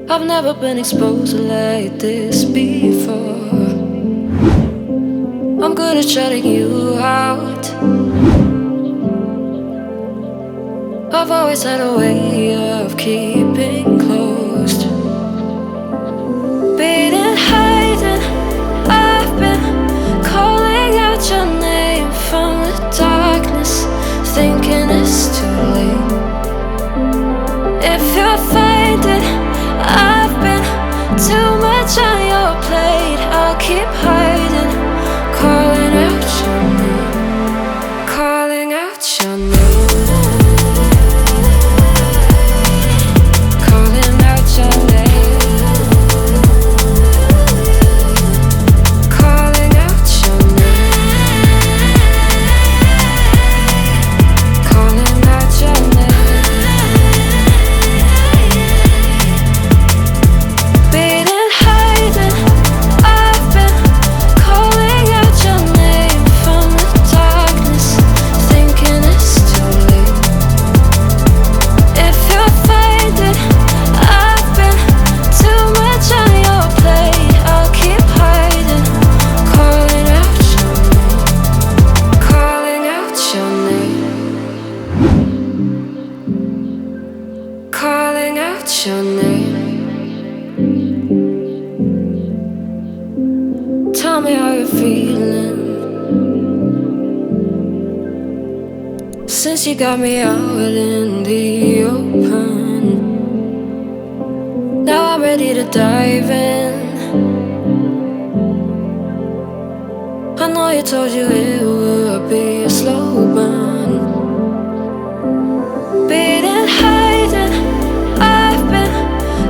I've never been exposed like this before. I'm good at shutting you out. I've always had a way of keeping closed. Beating, hiding, I've been calling out your name from the darkness, thinking it's too late. If you're finding I've been too much on your plate, I'll keep hiding, calling out your name, calling out your name. Calling out your name. Tell me how you're feeling since you got me out in the open. Now I'm ready to dive in. I know you told you it would be a slow burn. Beating, hiding, I've been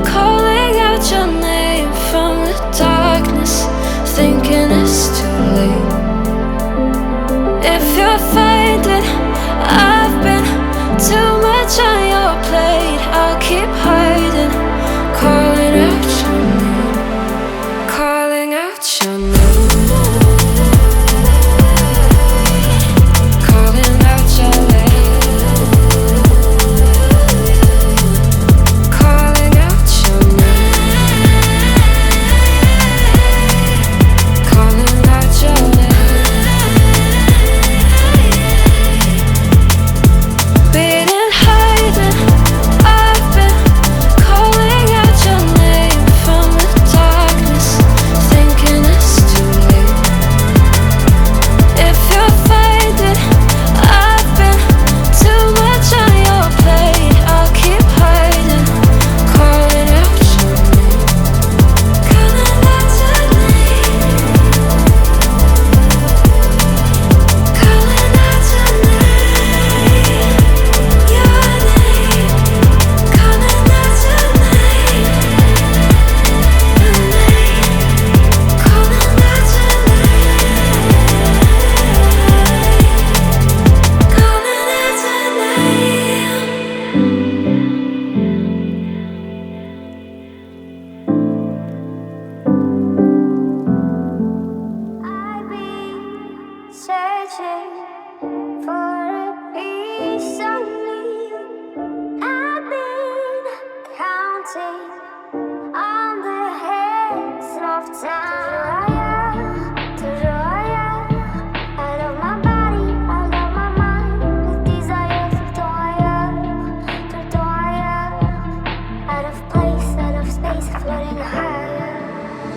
calling out your name from the darkness, thinking it's too late. If you're finding I've been too much on your plate, I'll keep hiding, calling out your name, calling out your name.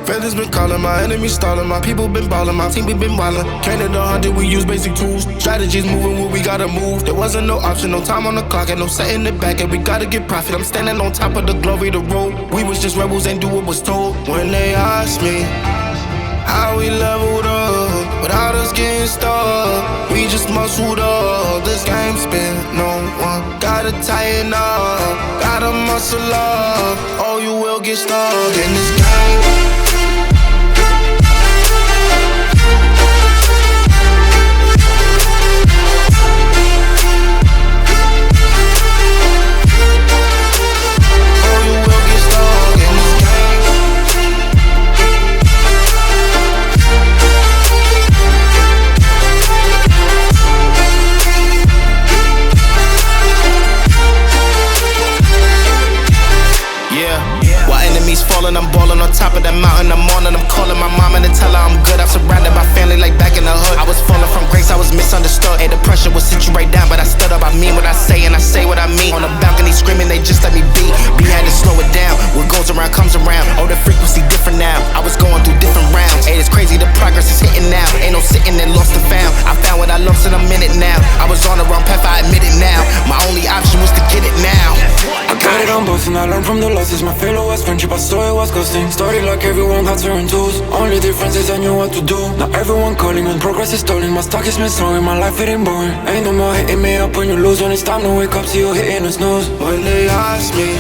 Feathers been calling, my enemies stalling, my people been ballin', my team we been wildin'. Counted 100, we use basic tools. Strategies moving where we gotta move. There wasn't no option, no time on the clock, and no setting it back, and we gotta get profit. I'm standing on top of the glory, the road. We was just rebels, ain't do what was told. When they asked me how we leveled up, without us getting stuck, we just muscled up. This game spin, no one gotta tighten up, gotta muscle up, or you will get stuck in this game. enemies falling, I'm balling on top of that mountain. I'm on and I'm calling my mama to tell her I'm good. I'm surrounded by family like back in the hood. I was falling from grace, I was misunderstood. Hey, the pressure will sit you right down, but I stood up. I mean what I say and I say what I mean. On the balcony screaming, they just let me be. B had to slow it down. What goes around comes around. Oh, the frequency different now. I was going through different rounds. Hey, it's crazy, the progress is hitting now. Ain't no sitting and lost and found. I found what I lost and I'm in it now. I was on the wrong path, I admit it now. My only option was to get it now. I got it on both and I learned from the losses. My failure was friendship, I saw it was ghosting. Started like everyone had certain tools. Only difference is I knew what to do. Now everyone calling when progress is stolen. My stock is misslowing, my life it ain't boring. Ain't no more hitting me up when you lose. When it's time to wake up, see you hitting the snooze. When they ask me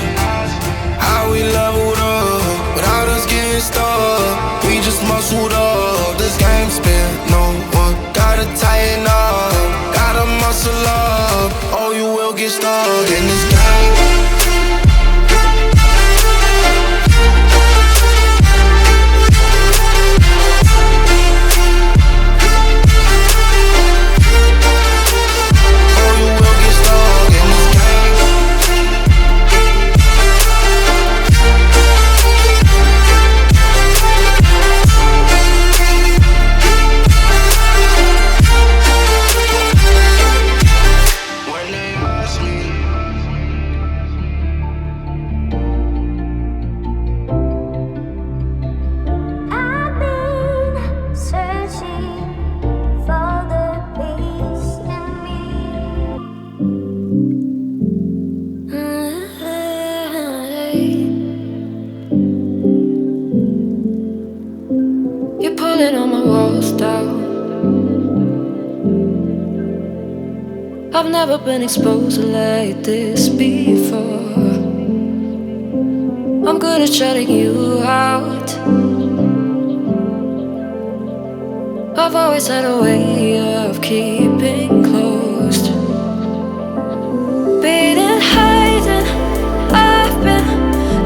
how we leveled up without us getting stuck, we just muscled up. This game spent, no one gotta tighten up, gotta muscle up, or you will get stuck in this game. I've never been exposed like this before. I'm good at shutting you out. I've always had a way of keeping closed. Beating, hiding, I've been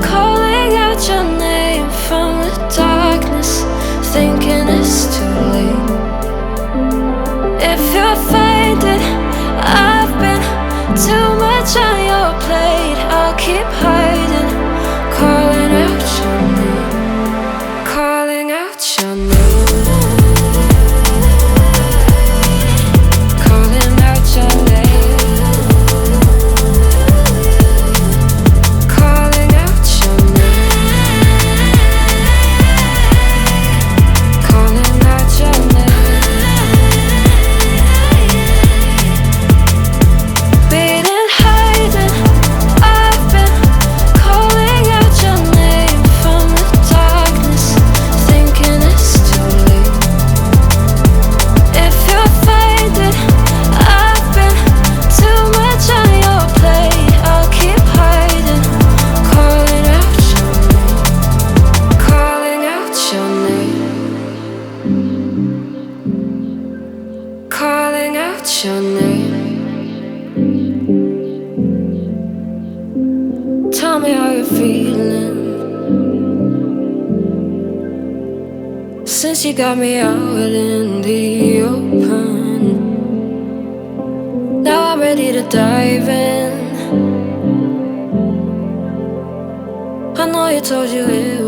calling out your name from the darkness, thinking it's too late. If you're faded, I've been too much on your plate. I'll keep hiding, calling out your name, calling out your name, calling out your name, calling out your name, calling out your name. Your name. Tell me how you're feeling since you got me out in the open. Now I'm ready to dive in. I know you told you it